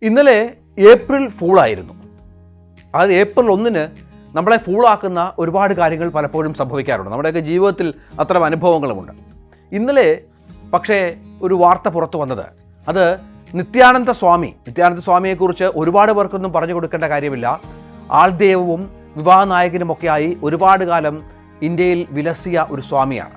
ഇന്നലെ ഏപ്രിൽ ഫൂളായിരുന്നു. അതായത് ഏപ്രിൽ 1 നമ്മളെ ഫൂളാക്കുന്ന ഒരുപാട് കാര്യങ്ങൾ പലപ്പോഴും സംഭവിക്കാറുണ്ട്. നമ്മുടെയൊക്കെ ജീവിതത്തിൽ അത്തരം അനുഭവങ്ങളുമുണ്ട്. ഇന്നലെ പക്ഷേ ഒരു വാർത്ത പുറത്തു വന്നത്, അത് നിത്യാനന്ദ സ്വാമിയെക്കുറിച്ച് ഒരുപാട് പേർക്കൊന്നും പറഞ്ഞു കൊടുക്കേണ്ട കാര്യമില്ല. ആൾദൈവവും വിവാഹ നായകനുമൊക്കെയായി ഒരുപാട് കാലം ഇന്ത്യയിൽ വിലസിയ ഒരു സ്വാമിയാണ്.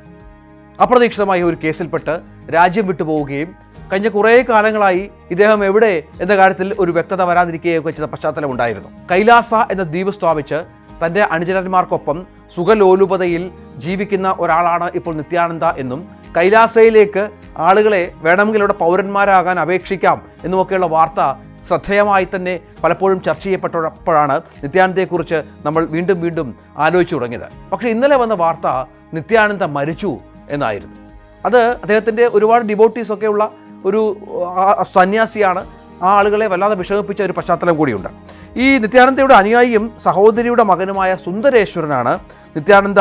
അപ്രതീക്ഷിതമായി ഒരു കേസിൽപ്പെട്ട് രാജ്യം വിട്ടുപോവുകയും കഴിഞ്ഞ കുറേ കാലങ്ങളായി ഇദ്ദേഹം എവിടെ എന്ന കാര്യത്തിൽ ഒരു വ്യക്തത വരാതിരിക്കുകയൊക്കെ ചെയ്ത പശ്ചാത്തലം ഉണ്ടായിരുന്നു. കൈലാസ എന്ന ദ്വീപ് സ്ഥാപിച്ച് തൻ്റെ അനുചരന്മാർക്കൊപ്പം സുഖലോലുപതയിൽ ജീവിക്കുന്ന ഒരാളാണ് ഇപ്പോൾ നിത്യാനന്ദ എന്നും, കൈലാസയിലേക്ക് ആളുകളെ വേണമെങ്കിൽ ഇവിടെ പൗരന്മാരാകാൻ അപേക്ഷിക്കാം എന്നുമൊക്കെയുള്ള വാർത്ത ശ്രദ്ധേയമായി തന്നെ പലപ്പോഴും ചർച്ച ചെയ്യപ്പെട്ടപ്പോഴാണ് നിത്യാനന്ദയെക്കുറിച്ച് നമ്മൾ വീണ്ടും ആലോചിച്ചു തുടങ്ങിയത്. പക്ഷേ ഇന്നലെ വന്ന വാർത്ത നിത്യാനന്ദ മരിച്ചു എന്നായിരുന്നു. അത് അദ്ദേഹത്തിൻ്റെ ഒരുപാട് ഡിവോട്ടീസൊക്കെ ഉള്ള ഒരു സന്യാസിയാണ്. ആ ആളുകളെ വല്ലാതെ വിഷമിപ്പിച്ച ഒരു പശ്ചാത്തലം കൂടിയുണ്ട്. ഈ നിത്യാനന്ദയുടെ അനുയായിയും സഹോദരിയുടെ മകനുമായ സുന്ദരേശ്വരനാണ് നിത്യാനന്ദ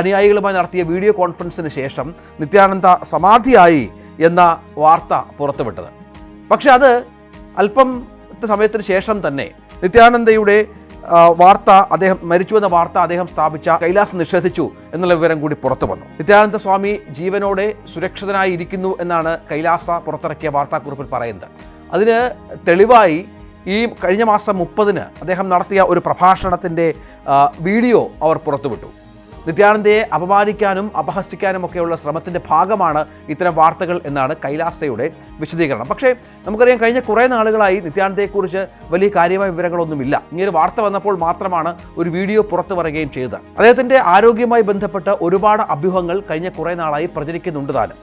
അനുയായികളുമായി നടത്തിയ വീഡിയോ കോൺഫറൻസിന് ശേഷം നിത്യാനന്ദ സമാധിയായി എന്ന വാർത്ത പുറത്തുവിട്ടത്. പക്ഷെ അത് അല്പം സമയത്തിന് ശേഷം തന്നെ നിത്യാനന്ദയുടെ വാർത്ത, അദ്ദേഹം മരിച്ചുവെന്ന വാർത്ത അദ്ദേഹം സ്ഥാപിച്ച കൈലാസ് നിഷേധിച്ചു എന്നുള്ള വിവരം കൂടി പുറത്തു വന്നു. നിത്യാനന്ദ സ്വാമി ജീവനോടെ സുരക്ഷിതനായി ഇരിക്കുന്നു എന്നാണ് കൈലാസ പുറത്തിറക്കിയ വാർത്താക്കുറിപ്പിൽ പറയുന്നത്. അതിന് തെളിവായി ഈ കഴിഞ്ഞ മാസം 30 അദ്ദേഹം നടത്തിയ ഒരു പ്രഭാഷണത്തിൻ്റെ വീഡിയോ അവർ പുറത്തുവിട്ടു. നിത്യാനന്ദയെ അപമാനിക്കാനും അപഹസിക്കാനും ഒക്കെയുള്ള ശ്രമത്തിൻ്റെ ഭാഗമാണ് ഇത്തരം വാർത്തകൾ എന്നാണ് കൈലാസയുടെ വിശദീകരണം. പക്ഷേ നമുക്കറിയാം, കഴിഞ്ഞ കുറേ നാളുകളായി നിത്യാനന്ദയെക്കുറിച്ച് വലിയ കാര്യമായ വിവരങ്ങളൊന്നുമില്ല. ഇങ്ങനൊരു വാർത്ത വന്നപ്പോൾ മാത്രമാണ് ഒരു വീഡിയോ പുറത്തു വരികയും ചെയ്തത്. അദ്ദേഹത്തിൻ്റെ ആരോഗ്യവുമായി ബന്ധപ്പെട്ട് ഒരുപാട് അഭ്യൂഹങ്ങൾ കഴിഞ്ഞ കുറേ നാളായി പ്രചരിക്കുന്നുണ്ട് താനും.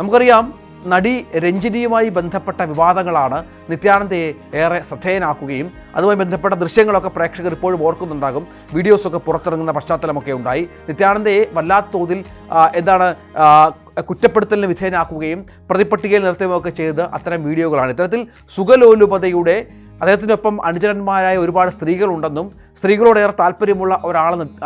നമുക്കറിയാം, നടി രഞ്ജിനിയുമായി ബന്ധപ്പെട്ട വിവാദങ്ങളാണ് നിത്യാനന്ദയെ ഏറെ ശ്രദ്ധേയനാക്കുകയും അതുമായി ബന്ധപ്പെട്ട ദൃശ്യങ്ങളൊക്കെ പ്രേക്ഷകർ ഇപ്പോഴും ഓർക്കുന്നുണ്ടാകും. വീഡിയോസൊക്കെ പുറത്തിറങ്ങുന്ന പശ്ചാത്തലമൊക്കെ ഉണ്ടായി. നിത്യാനന്ദയെ വല്ലാത്ത തോതിൽ കുറ്റപ്പെടുത്തലിന് വിധേയനാക്കുകയും പ്രതിപട്ടികയിൽ നിർത്തുകയൊക്കെ ചെയ്ത് അത്തരം വീഡിയോകളാണ്. ഇത്തരത്തിൽ സുഖലോലുപതയുടെ അദ്ദേഹത്തിനൊപ്പം അനുചരന്മാരായ ഒരുപാട് സ്ത്രീകളുണ്ടെന്നും സ്ത്രീകളോടേറെ താല്പര്യമുള്ള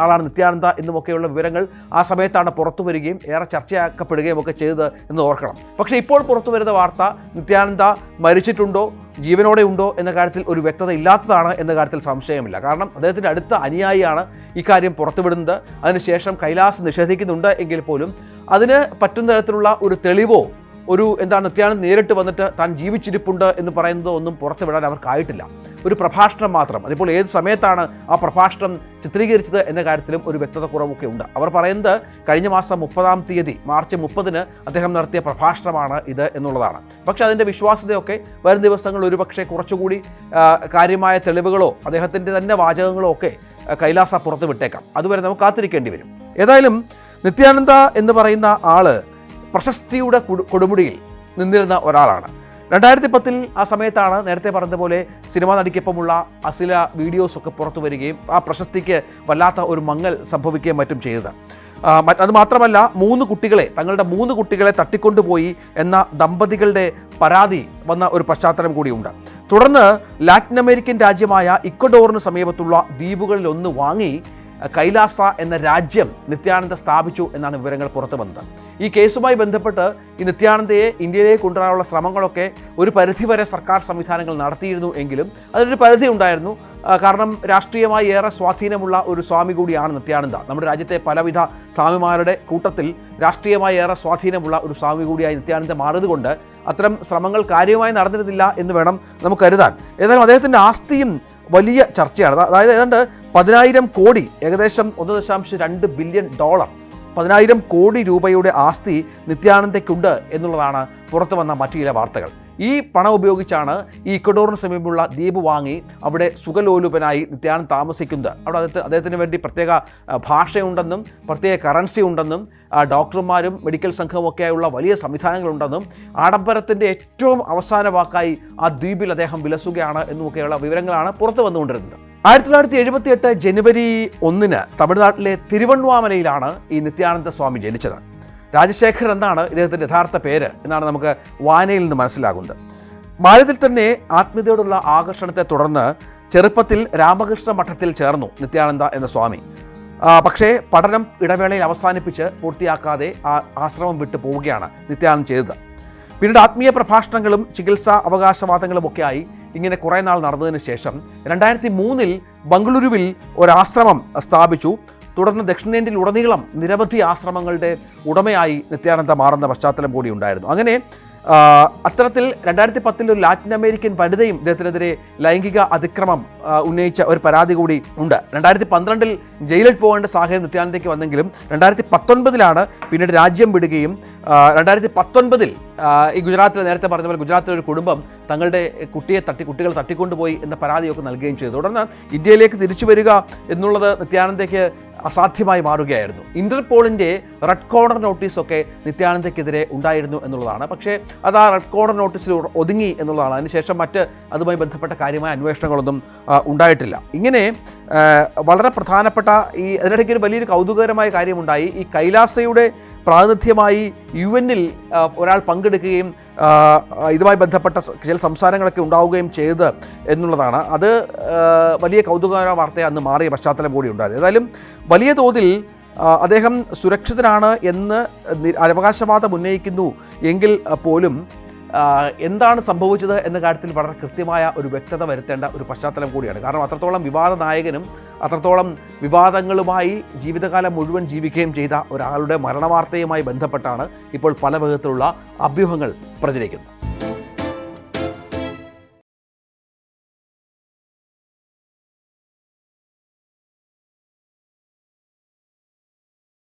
ആളാണ് നിത്യാനന്ദ എന്നുമൊക്കെയുള്ള വിവരങ്ങൾ ആ സമയത്താണ് പുറത്തു വരികയും ഏറെ ചർച്ചയാക്കപ്പെടുകയും ഒക്കെ ചെയ്തത് എന്ന് ഓർക്കണം. പക്ഷേ ഇപ്പോൾ പുറത്തു വരുന്ന വാർത്ത നിത്യാനന്ദ മരിച്ചിട്ടുണ്ടോ ജീവനോടെ ഉണ്ടോ എന്ന കാര്യത്തിൽ ഒരു വ്യക്തത ഇല്ലാത്തതാണ് എന്ന കാര്യത്തിൽ സംശയമില്ല. കാരണം അദ്ദേഹത്തിൻ്റെ അടുത്ത അനുയായിയാണ് ഇക്കാര്യം പുറത്തുവിടുന്നത്. അതിനുശേഷം കൈലാസ് നിഷേധിക്കുന്നുണ്ട് എങ്കിൽ പോലും അതിന് പറ്റുന്ന തരത്തിലുള്ള ഒരു തെളിവോ നിത്യാനന്ദ നേരിട്ട് വന്നിട്ട് താൻ ജീവിച്ചിരിപ്പുണ്ട് എന്ന് പറയുന്നത് ഒന്നും പുറത്തുവിടാൻ അവർക്കായിട്ടില്ല. ഒരു പ്രഭാഷണം മാത്രം. അതിപ്പോൾ ഏത് സമയത്താണ് ആ പ്രഭാഷണം ചിത്രീകരിച്ചത് എന്ന കാര്യത്തിലും ഒരു വ്യക്തത കുറവൊക്കെ ഉണ്ട്. അവർ പറയുന്നത് കഴിഞ്ഞ മാസം 30-ാം തീയതി മാർച്ച് 30 അദ്ദേഹം നടത്തിയ പ്രഭാഷണമാണ് ഇത് എന്നുള്ളതാണ്. പക്ഷേ അതിൻ്റെ വിശ്വാസ്യതയൊക്കെ വരും ദിവസങ്ങളിൽ ഒരുപക്ഷെ കുറച്ചുകൂടി കാര്യമായ തെളിവുകളോ അദ്ദേഹത്തിൻ്റെ തന്നെ വാചകങ്ങളോ ഒക്കെ കൈലാസ പുറത്തു വിട്ടേക്കാം. അതുവരെ നമുക്ക് കാത്തിരിക്കേണ്ടി വരും. ഏതായാലും നിത്യാനന്ദ എന്ന് പറയുന്ന ആള് പ്രശസ്തിയുടെ കൊടുമുടിയിൽ നിന്നിരുന്ന ഒരാളാണ്. 2010 ആ സമയത്താണ് നേരത്തെ പറഞ്ഞതുപോലെ സിനിമാ നടിക്കൊപ്പമുള്ള അശ്ലീല വീഡിയോസൊക്കെ പുറത്തു വരികയും ആ പ്രശസ്തിക്ക് വല്ലാത്ത ഒരു മങ്ങൽ സംഭവിക്കുകയും മറ്റും ചെയ്തത്. അതുമാത്രമല്ല, തങ്ങളുടെ 3 കുട്ടികളെ തട്ടിക്കൊണ്ടുപോയി എന്ന ദമ്പതികളുടെ പരാതി വന്ന ഒരു പശ്ചാത്തലം കൂടിയുണ്ട്. തുടർന്ന് ലാറ്റിൻ അമേരിക്കൻ രാജ്യമായ ഇക്വഡോറിന് സമീപത്തുള്ള ദ്വീപുകളിലൊന്ന് വാങ്ങി കൈലാസ എന്ന രാജ്യം നിത്യാനന്ദ സ്ഥാപിച്ചു എന്നാണ് വിവരങ്ങൾ പുറത്തു വന്നത്. ഈ കേസുമായി ബന്ധപ്പെട്ട് ഈ നിത്യാനന്ദയെ ഇന്ത്യയിലേക്ക് കൊണ്ടുവരാനുള്ള ശ്രമങ്ങളൊക്കെ ഒരു പരിധിവരെ സർക്കാർ സംവിധാനങ്ങൾ നടത്തിയിരുന്നു എങ്കിലും അതിനൊരു പരിധി ഉണ്ടായിരുന്നു. കാരണം രാഷ്ട്രീയമായി ഏറെ സ്വാധീനമുള്ള ഒരു സ്വാമി കൂടിയാണ് നിത്യാനന്ദ. നമ്മുടെ രാജ്യത്തെ പലവിധ സ്വാമിമാരുടെ കൂട്ടത്തിൽ രാഷ്ട്രീയമായി ഏറെ സ്വാധീനമുള്ള ഒരു സ്വാമി കൂടിയായി നിത്യാനന്ദ മാറിയതുകൊണ്ട് അത്തരം ശ്രമങ്ങൾ കാര്യമായി നടന്നിരുന്നില്ല എന്ന് വേണം നമുക്ക് കരുതാൻ. ഏതായാലും അദ്ദേഹത്തിൻ്റെ ആസ്തിയും വലിയ ചർച്ചയാണ്. അതായത് ഏതാണ്ട് 10,000 കോടി, ഏകദേശം $1.2 ബില്യൺ, 10,000 കോടി രൂപയുടെ ആസ്തി നിത്യാനന്ദയ്ക്കുണ്ട് എന്നുള്ളതാണ് പുറത്തു വന്ന മറ്റു ചില വാർത്തകൾ. ഈ പണം ഉപയോഗിച്ചാണ് ഈ ഇക്വഡോറിന് സമീപമുള്ള ദ്വീപ് വാങ്ങി അവിടെ സുഖലോലുപനായി നിത്യാനന്ദ താമസിക്കുന്നത്. അവിടെ അദ്ദേഹത്തിന് വേണ്ടി പ്രത്യേക ഭാഷയുണ്ടെന്നും പ്രത്യേക കറൻസി ഉണ്ടെന്നും ഡോക്ടർമാരും മെഡിക്കൽ സംഘമൊക്കെയായുള്ള വലിയ സംവിധാനങ്ങളുണ്ടെന്നും ആഡംബരത്തിൻ്റെ ഏറ്റവും അവസാന വാക്കായി ആ ദ്വീപിൽ അദ്ദേഹം വിലസുകയാണ് എന്നുമൊക്കെയുള്ള വിവരങ്ങളാണ് പുറത്തു വന്നുകൊണ്ടിരുന്നത്. 1978 ജനുവരി 1 തമിഴ്നാട്ടിലെ തിരുവണ്ണാമലയിലാണ് ഈ നിത്യാനന്ദ സ്വാമി ജനിച്ചത്. രാജശേഖർ എന്നാണ് ഇദ്ദേഹത്തിൻ്റെ യഥാർത്ഥ പേര് എന്നാണ് നമുക്ക് വായനയിൽ നിന്ന് മനസ്സിലാകുന്നത്. ബാല്യത്തിൽ തന്നെ ആത്മീയതയോടുള്ള ആകർഷണത്തെ തുടർന്ന് ചെറുപ്പത്തിൽ രാമകൃഷ്ണ മഠത്തിൽ ചേർന്നു നിത്യാനന്ദ എന്ന സ്വാമി. പക്ഷേ പഠനം ഇടവേളയിൽ അവസാനിപ്പിച്ച് പൂർത്തിയാക്കാതെ ആ ആശ്രമം വിട്ടു പോവുകയാണ് നിത്യാനന്ദ ചെയ്തത്. പിന്നീട് ആത്മീയ പ്രഭാഷണങ്ങളും ചികിത്സാ അവകാശവാദങ്ങളും ഒക്കെയായി ഇങ്ങനെ കുറേ നാൾ നടന്നതിന് ശേഷം 2003 ബംഗളൂരുവിൽ ഒരാശ്രമം സ്ഥാപിച്ചു. തുടർന്ന് ദക്ഷിണേന്ത്യയിൽ ഉടനീളം നിരവധി ആശ്രമങ്ങളുടെ ഉടമയായി നിത്യാനന്ദ മാറുന്ന പശ്ചാത്തലം കൂടി ഉണ്ടായിരുന്നു. അങ്ങനെ അത്തരത്തിൽ 2010 ഒരു ലാറ്റിൻ അമേരിക്കൻ വനിതയും ഇദ്ദേഹത്തിനെതിരെ ലൈംഗിക അതിക്രമം ഉന്നയിച്ച ഒരു പരാതി കൂടി ഉണ്ട്. 2012 ജയിലിൽ പോകേണ്ട സാഹചര്യം നിത്യാനന്ദയ്ക്ക് വന്നെങ്കിലും 2019 പിന്നീട് രാജ്യം വിടുകയും 2019 ഈ ഗുജറാത്തിൽ നേരത്തെ പറഞ്ഞ പോലെ ഗുജറാത്തിലെ ഒരു കുടുംബം തങ്ങളുടെ കുട്ടികൾ തട്ടിക്കൊണ്ടുപോയി എന്ന പരാതിയൊക്കെ നൽകുകയും ചെയ്തു. തുടർന്ന് ഇന്ത്യയിലേക്ക് തിരിച്ചു വരിക എന്നുള്ളത് നിത്യാനന്ദയ്ക്ക് അസാധ്യമായി മാറുകയായിരുന്നു. ഇന്റർപോളിൻ്റെ റെഡ് കോർണർ നോട്ടീസൊക്കെ നിത്യാനന്ദയ്ക്കെതിരെ ഉണ്ടായിരുന്നു എന്നുള്ളതാണ്. പക്ഷേ അത് ആ റെഡ് കോർണർ നോട്ടീസിൽ ഒതുങ്ങി എന്നുള്ളതാണ്. അതിനുശേഷം അതുമായി ബന്ധപ്പെട്ട കാര്യമായ അന്വേഷണങ്ങളൊന്നും ഉണ്ടായിട്ടില്ല. ഇങ്ങനെ വളരെ പ്രധാനപ്പെട്ട അതിനിടയ്ക്ക് ഒരു വലിയൊരു കൗതുകകരമായ കാര്യമുണ്ടായി. ഈ കൈലാസയുടെ പ്രാതിനിധ്യമായി UN-ൽ ഒരാൾ പങ്കെടുക്കുകയും ഇതുമായി ബന്ധപ്പെട്ട ചില സംസാരങ്ങളൊക്കെ ഉണ്ടാവുകയും ചെയ്ത് എന്നുള്ളതാണ്. അത് വലിയ കൗതുകകരമായ വാർത്തയെ അന്ന് മാറിയ പശ്ചാത്തലം കൂടി ഉണ്ടായത്. ഏതായാലും വലിയ തോതിൽ അദ്ദേഹം സുരക്ഷിതനാണ് എന്ന് അവകാശവാദം ഉന്നയിക്കുന്നു എങ്കിൽ പോലും എന്താണ് സംഭവിച്ചത് എന്ന കാര്യത്തിൽ വളരെ കൃത്യമായ ഒരു വ്യക്തത വരുത്തേണ്ട ഒരു പശ്ചാത്തലം കൂടിയാണ്. കാരണം അത്രത്തോളം വിവാദ നായകനും അത്രത്തോളം വിവാദങ്ങളുമായി ജീവിതകാലം മുഴുവൻ ജീവിക്കുകയും ചെയ്ത ഒരാളുടെ മരണവാർത്തയുമായി ബന്ധപ്പെട്ടാണ് ഇപ്പോൾ പല വിധത്തിലുള്ള അഭ്യൂഹങ്ങൾ പ്രചരിക്കുന്നത്.